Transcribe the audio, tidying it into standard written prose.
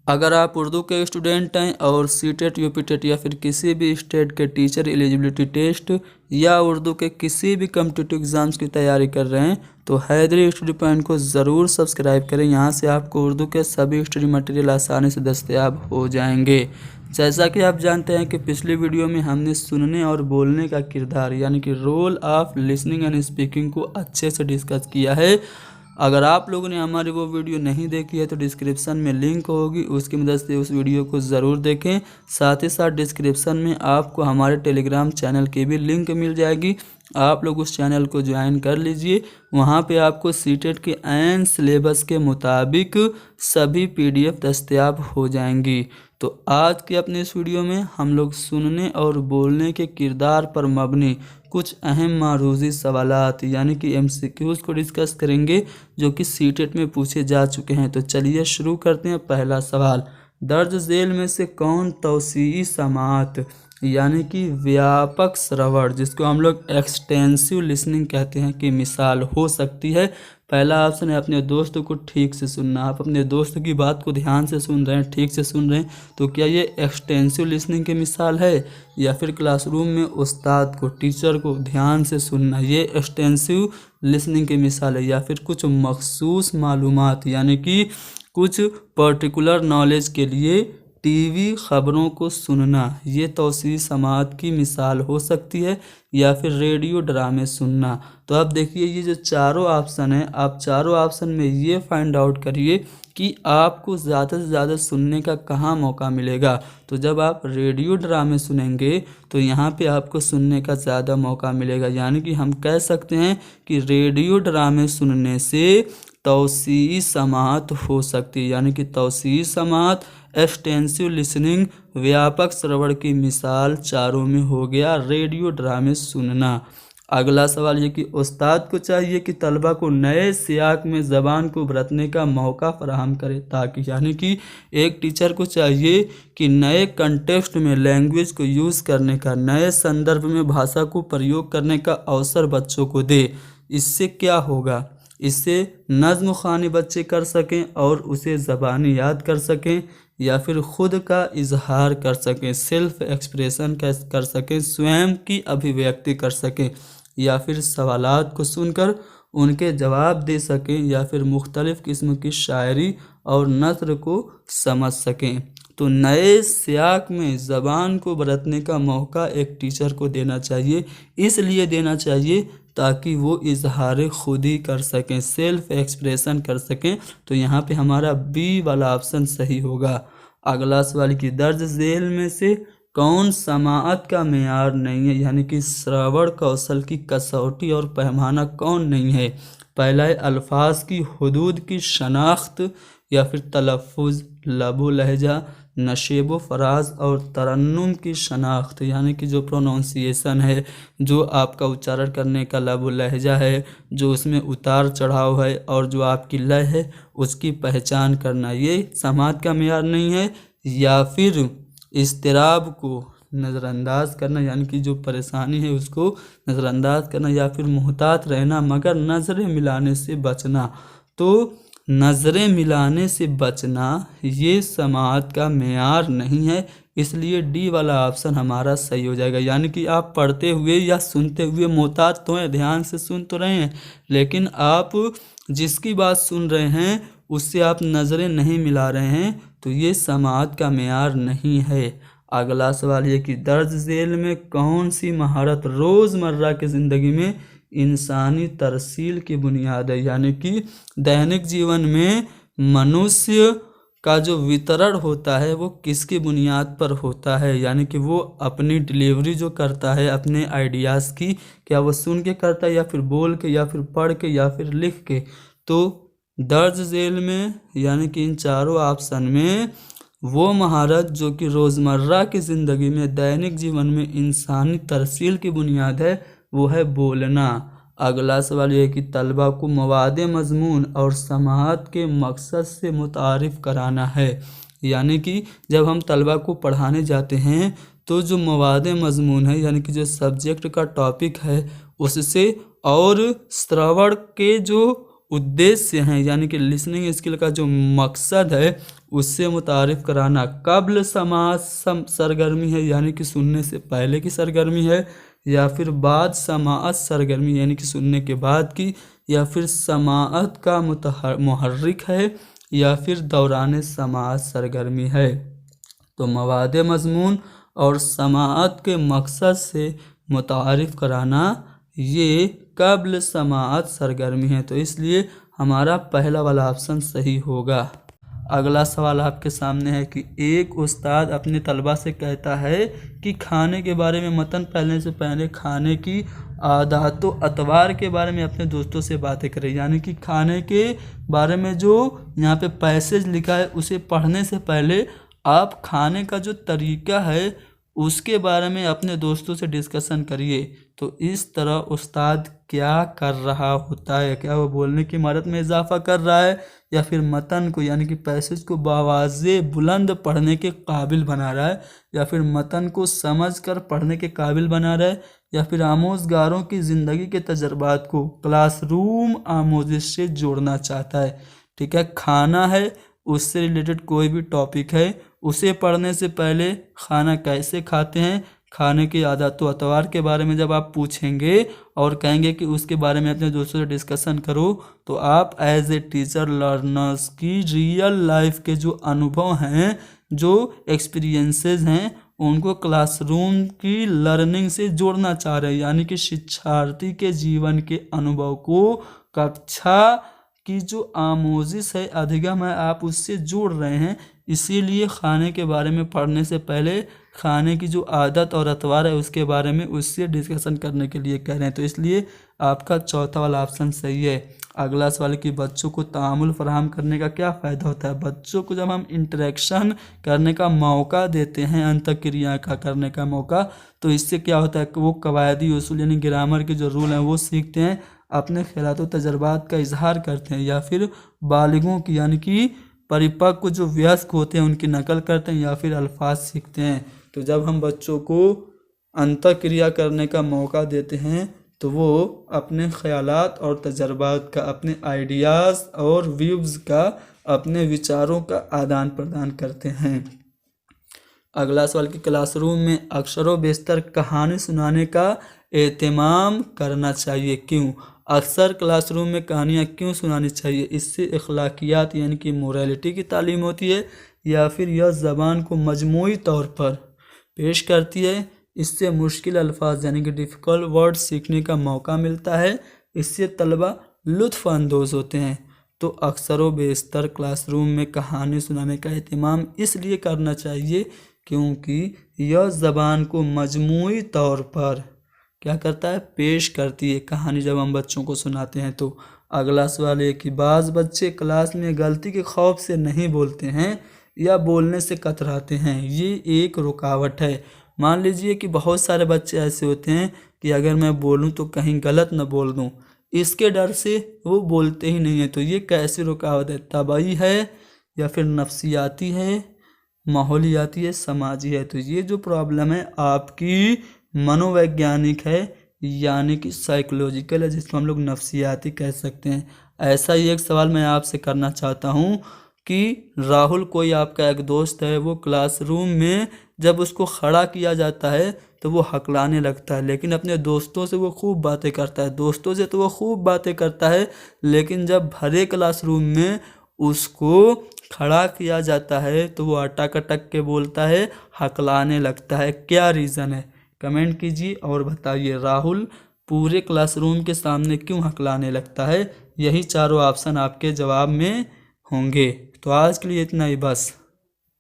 अगर आप उर्दू के स्टूडेंट हैं और सीटेट यूपीटेट या फिर किसी भी स्टेट के टीचर एलिजिबिलिटी टेस्ट या उर्दू के किसी भी कॉम्पिटिटिव एग्ज़ाम्स की तैयारी कर रहे हैं तो हैदरी स्टडी पॉइंट को ज़रूर सब्सक्राइब करें। यहाँ से आपको उर्दू के सभी स्टडी मटेरियल आसानी से दस्तयाब हो जाएंगे। जैसा कि आप जानते हैं कि पिछली वीडियो में हमने सुनने और बोलने का किरदार यानी कि role of listening and speaking को अच्छे से डिस्कस किया है। अगर आप लोगों ने हमारी वो वीडियो नहीं देखी है तो डिस्क्रिप्शन में लिंक होगी, उसकी मदद से उस वीडियो को ज़रूर देखें। साथ ही साथ डिस्क्रिप्शन में आपको हमारे टेलीग्राम चैनल की भी लिंक मिल जाएगी, आप लोग उस चैनल को ज्वाइन कर लीजिए। वहाँ पे आपको सीटेट के एन सिलेबस के मुताबिक सभी पीडीएफ दस्तयाब हो जाएंगी। तो आज की अपने इस वीडियो में हम लोग सुनने और बोलने के किरदार पर मबनी कुछ अहम मारूजी सवालात यानी कि एमसीक्यूज़ को डिस्कस करेंगे जो कि सीटेट में पूछे जा चुके हैं। तो चलिए शुरू करते हैं। पहला सवाल, दर्ज झेल में से कौन तौसीई समाअत यानी कि व्यापक श्रवण जिसको हम लोग एक्सटेंसिव लिसनिंग कहते हैं की मिसाल हो सकती है। पहला ऑप्शन है अपने दोस्त को ठीक से सुनना। आप अपने दोस्त की बात को ध्यान से सुन रहे हैं, ठीक से सुन रहे हैं, तो क्या ये एक्सटेंसिव लिसनिंग की मिसाल है? या फिर क्लासरूम में उस्ताद को, टीचर को ध्यान से सुनना, ये एक्सटेंसिव लिसनिंग की मिसाल है? या फिर कुछ मखसूस मालूमात यानी कि कुछ पर्टिकुलर नॉलेज के लिए टीवी खबरों को सुनना, ये तौसीई समाअत की मिसाल हो सकती है? या फिर रेडियो ड्रामे सुनना? तो अब देखिए ये जो चारों ऑप्शन है, आप चारों ऑप्शन में ये फाइंड आउट करिए कि आपको ज़्यादा से ज़्यादा सुनने का कहाँ मौका मिलेगा। तो जब आप रेडियो ड्रामे सुनेंगे तो यहाँ पे आपको सुनने का ज़्यादा मौका मिलेगा, यानी कि हम कह सकते हैं कि रेडियो ड्रामे सुनने से तौसीई समाअत हो सकती है। यानी कि तौसीई समाअत, एक्सटेंसिव लिसनिंग, व्यापक श्रवण की मिसाल चारों में हो गया रेडियो ड्रामे सुनना। अगला सवाल ये कि उस्ताद को चाहिए कि तलबा को नए सियाक में ज़बान को बरतने का मौका फराहम करे, ताकि यानी कि एक टीचर को चाहिए कि नए कंटेक्स्ट में लैंग्वेज को यूज़ करने का, नए संदर्भ में भाषा को प्रयोग करने का अवसर बच्चों को दे। इससे क्या होगा? इससे नज़्म ख़्वानी बच्चे कर सकें और उसे ज़बानी याद कर सकें, या फिर ख़ुद का इजहार कर सकें, सेल्फ एक्सप्रेशन कर सकें, स्वयं की अभिव्यक्ति कर सकें, या फिर सवालात को सुनकर उनके जवाब दे सकें, या फिर मुख्तलिफ़ किस्म की शायरी और नस्र को समझ सकें। तो नए सियाक में ज़बान को बरतने का मौका एक टीचर को देना चाहिए, इसलिए देना चाहिए ताकि वो इजहार खुद ही कर सकें, सेल्फ एक्सप्रेशन कर सकें। तो यहाँ पे हमारा बी वाला ऑप्शन सही होगा। अगला सवाल की दर्ज झेल में से कौन समाअत का मेयार नहीं है, यानी कि श्रवण कौशल की कसौटी और पैमाना कौन नहीं है? पहला है अल्फाज की हुदूद की शनाख्त, या फिर तलफ़ुज़, लबो लहजा, नशेबो फराज और तरन्नुम की शनाख्त, यानी कि जो प्रोनाउंसिएशन है, जो आपका उच्चारण करने का लबो लहजा है, जो उसमें उतार चढ़ाव है और जो आपकी लय है उसकी पहचान करना, ये समाअत का मेयार नहीं है। या फिर इस्तिराब को नज़रअंदाज करना, यानी कि जो परेशानी है उसको नज़रअंदाज करना, या फिर मुहतात रहना मगर नज़रें मिलाने से बचना। तो नज़रें मिलाने से बचना ये समाअत का मेयार नहीं है, इसलिए डी वाला ऑप्शन हमारा सही हो जाएगा। यानी कि आप पढ़ते हुए या सुनते हुए मुहतात तो हैं, ध्यान से सुन तो रहे हैं, लेकिन आप जिसकी बात सुन रहे हैं उससे आप नज़रें नहीं मिला रहे हैं, तो ये समाअत का मेयार नहीं है। अगला सवाल ये कि दर्ज झेल में कौन सी महारत रोज़मर्रा की ज़िंदगी में इंसानी तरसील की बुनियाद है, यानी कि दैनिक जीवन में मनुष्य का जो वितरण होता है वो किसकी बुनियाद पर होता है? यानी कि वो अपनी डिलीवरी जो करता है अपने आइडियाज़ की, क्या वो सुन के करता है, या फिर बोल के, या फिर पढ़ के, या फिर लिख के? तो दर्ज झेल में यानी कि इन चारों ऑप्शन में वो महारत जो कि रोज़मर्रा की ज़िंदगी में, दैनिक जीवन में इंसानी तरसील की बुनियाद है, वो है बोलना। अगला सवाल ये है कि तलबा को मवाद मज़मून और समाअत के मकसद से मुतारिफ़ कराना है। यानी कि जब हम तलबा को पढ़ाने जाते हैं तो जो मवाद मज़मून है, यानी कि जो सब्जेक्ट का टॉपिक है उससे, और श्रवण के जो उद्देश्य हैं, यानी कि लिसनिंग स्किल का जो मकसद है उससे मुतारिफ कराना। कब्ल समाअत सरगर्मी है यानी कि सुनने से पहले की सरगर्मी है, या फिर बाद समाअत सरगर्मी यानी कि सुनने के बाद की, या फिर समाअत का मुहर्रिक है, या फिर दौरान समाअत सरगर्मी है। तो मवाद मज़मून और समाअत के मकसद से मुतारिफ कराना ये कब्ल समाअत सरगर्मी है। तो इसलिए हमारा पहला वाला ऑप्शन सही होगा। अगला सवाल आपके सामने है कि एक उस्ताद अपने तलबा से कहता है कि खाने के बारे में मतन पढ़ने से पहले खाने की आदात व अतवार के बारे में अपने दोस्तों से बातें करें। यानी कि खाने के बारे में जो यहाँ पे पैसेज लिखा है उसे पढ़ने से पहले आप खाने का जो तरीका है उसके बारे में अपने दोस्तों से डिस्कशन करिए। तो इस तरह उस्ताद क्या कर रहा होता है, क्या वो बोलने की महारत में इजाफा कर रहा है, या फिर मतन को यानी कि पैसेज को बावाज़े बुलंद पढ़ने के काबिल बना रहा है, या फिर मतन को समझकर पढ़ने के काबिल बना रहा है, या फिर आमोज़गारों की ज़िंदगी के तजर्बात को क्लासरूम आमोजिश से जोड़ना चाहता है। ठीक है, खाना है उससे रिलेटेड कोई भी टॉपिक है उसे पढ़ने से पहले खाना कैसे खाते हैं, खाने की आदत व अतवार के बारे में जब आप पूछेंगे और कहेंगे कि उसके बारे में अपने दोस्तों से डिस्कशन करो, तो आप एज ए टीचर लर्नर्स की रियल लाइफ के जो अनुभव हैं, जो एक्सपीरियंसेस हैं, उनको क्लासरूम की लर्निंग से जोड़ना चाह रहे हैं। यानी कि शिक्षार्थी के जीवन के अनुभव को कक्षा की जो आमोजिश है, अधिगम है, आप उससे जोड़ रहे हैं। इसीलिए खाने के बारे में पढ़ने से पहले खाने की जो आदत और अतवार है उसके बारे में उससे डिस्कशन करने के लिए कह रहे हैं। तो इसलिए आपका चौथा वाला ऑप्शन सही है। अगला सवाल कि बच्चों को तामुल फराहम करने का क्या फ़ायदा होता है। बच्चों को जब हम इंटरेक्शन करने का मौका देते हैं, अंतःक्रिया का करने का मौका, तो इससे क्या होता है कि वो कवायदी उसूल यानी ग्रामर के जो रूल हैं वो सीखते हैं, अपने ख़यालात व तजर्बात का इजहार करते हैं, या फिर बालिगों की यानी कि परिपक्व जो वयस्क होते हैं उनकी नकल करते हैं, या फिर अल्फाज सीखते हैं। तो जब हम बच्चों को अंतःक्रिया करने का मौका देते हैं तो वो अपने ख़यालात और तजर्बात का, अपने आइडियाज़ और व्यूज़ का, अपने विचारों का आदान प्रदान करते हैं। अगला सवाल कि क्लासरूम में अक्सर बेशतर कहानी सुनाने का एहतमाम करना चाहिए, क्यों। अक्सर क्लासरूम में कहानियाँ क्यों सुनानी चाहिए। इससे अखलाकियात यानी कि मोरालिटी की तालीम होती है, या फिर यह ज़बान को मजमूई तौर पर पेश करती है। इससे मुश्किल अल्फाज यानी कि डिफ़िकल्ट वर्ड सीखने का मौका मिलता है। इससे तलबा लुत्फ़ अंदोज़ होते हैं। तो अक्सर व बेशतर क्लासरूम में कहानी सुनाने का एहतमाम इसलिए करना चाहिए क्योंकि यह ज़बान को मजमूई तौर पर क्या करता है, पेश करती है कहानी जब हम बच्चों को सुनाते हैं। तो अगला सवाल है कि बाज़ बच्चे क्लास में गलती के खौफ से नहीं बोलते हैं या बोलने से कतराते हैं, ये एक रुकावट है। मान लीजिए कि बहुत सारे बच्चे ऐसे होते हैं कि अगर मैं बोलूं तो कहीं गलत न बोल दूं, इसके डर से वो बोलते ही नहीं है। तो ये कैसी रुकावट है, तबई है या फिर नफ्सियाती है, माहौलियाती है, समाजी है। तो ये जो प्रॉब्लम है आपकी मनोवैज्ञानिक है यानी कि साइकोलॉजिकल है, जिसको हम लोग नफ्सियाती कह सकते हैं। ऐसा ही एक सवाल मैं आपसे करना चाहता हूँ कि राहुल कोई आपका एक दोस्त है, वो क्लासरूम में जब उसको खड़ा किया जाता है तो वो हकलाने लगता है, लेकिन अपने दोस्तों से वो खूब बातें करता है। दोस्तों से तो वो खूब बातें करता है, लेकिन जब भरे क्लासरूम में उसको खड़ा किया जाता है तो वो अटक अटक के बोलता है, हकलाने लगता है। क्या रीज़न है, कमेंट कीजिए और बताइए। राहुल पूरे क्लासरूम के सामने क्यों हकलाने लगता है। यही चारों ऑप्शन आपके जवाब में होंगे। तो आज के लिए इतना ही बस।